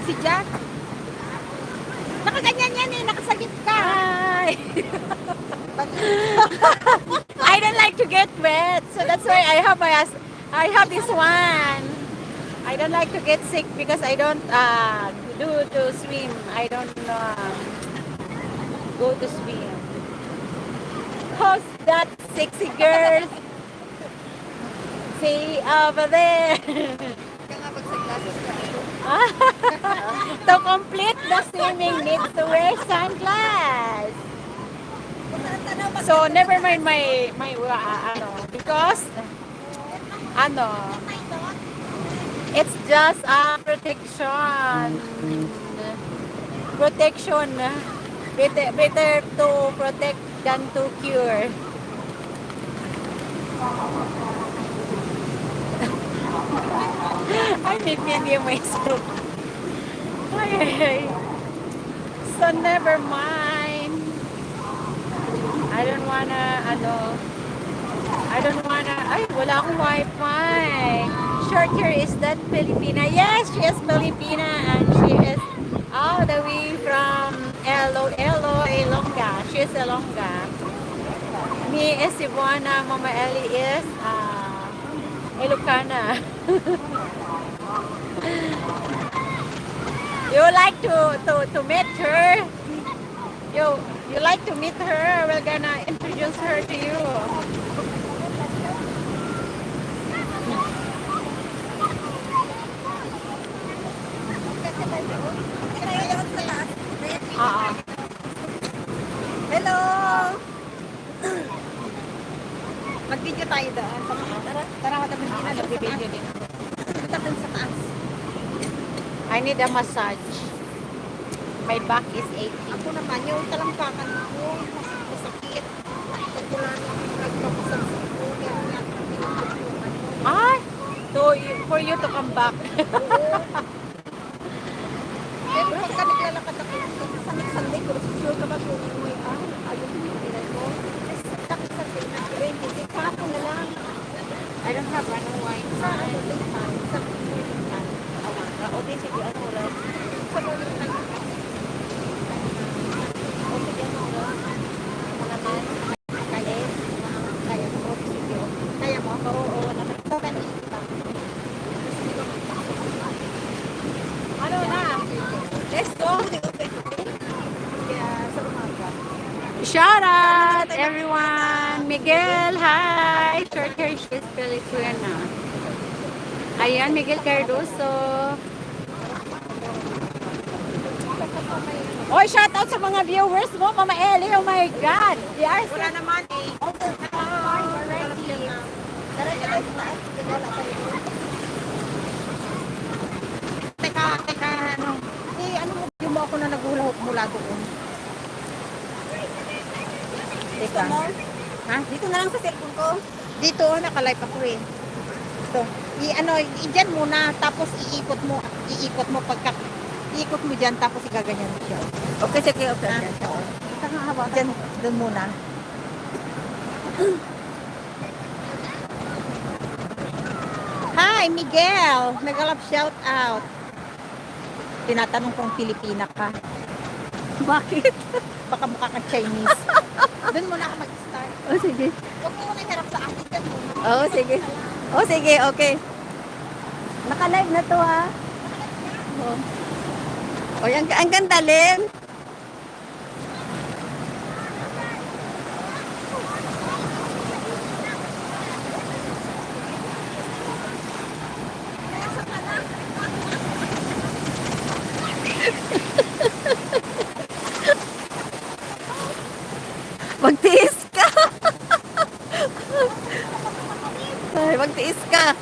Si Jack. Nakaganyan yan eh, nakasagit ka. Hi! I don't like to get wet, so that's why I have this one. I don't like to get sick because I don't do to swim. I don't go to swim. How's that sexy girl? See over there. Kaya nga pag sa glasses ka. To complete the swimming needs to wear sunglass. So never mind my because it's just a protection better to protect than to cure. I make video myself. Ay. So never mind. I don't wanna, ay, wala akong wifi. Short hair, is that Filipina? Yes, she is Filipina and she is all the way from Ilongga. She is Ilongga. Me is Ivana, Mama Ellie is Ilocana. You like to meet her? You like to meet her? We're gonna introduce her to you. Hello! Mag-video tayo doon. Tara matabi din na. Mag-video din. Punta dun sa taas. I need a massage. My back is aching. Ako naman, yung talampakan ko, masakit. Wala nang nagpapasal sa ko. Kaya nga, Ah, for you to come back. pero pagka naglalakad ako, sandik-sandik ko, sure ka ba kung may ayun yung pinay ko? Sakit-sakit na, 26, hapon na lang. I don't have ano wine. Sa ano, late sa pinay. O, di sige, ano ulit? Sa mga O, sige, ano ulit? Ano naman? kaya, kaya mo, sige, kaya mo, Oo, ito kanina. ano na? Let's go. Kaya sa umaga. Shout out, everyone. Miguel, hi. Short hair, she's Filipina. Ayan, Miguel Cardoso. Oy, shout out sa mga viewers mo, Mama Ellie. Oh my God. They are so... Wala naman eh. Teka, ano? Eh, ano mo ako na nagulat mula doon? Teka. Ha? Dito na lang sa cellphone ko. Dito, nakalive ako eh. Ito. Diyan muna, tapos iikot mo pagka, iikot mo dyan, tapos igaganyan mo siya. Okay, sige, okay. Ito nga hawak. Dyan, doon muna. Hi, Miguel! Nagalap shout out. Tinatanong kung Pilipina ka. Bakit? Baka mukha kang Chinese. Doon muna ako mag-start. Oh, sige. Huwag mo muna harap sa akin. Dyan muna. Oh, sige. Oh, sige, okay. Naka-live na to, ha? Oh. Oh, ang ganda, Len. Magtiis ka. Ay, magtiis ka.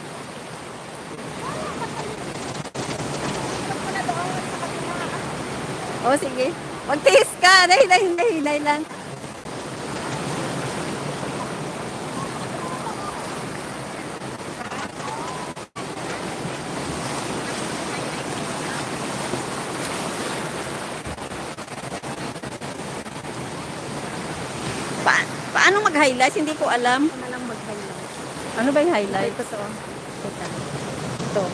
Oh, sige. Magtiis ka. Hinay lang. Paano mag-highlight? Hindi ko alam. Ako na lang mag-highlight. Ano ba yung highlight? Ito. Ito.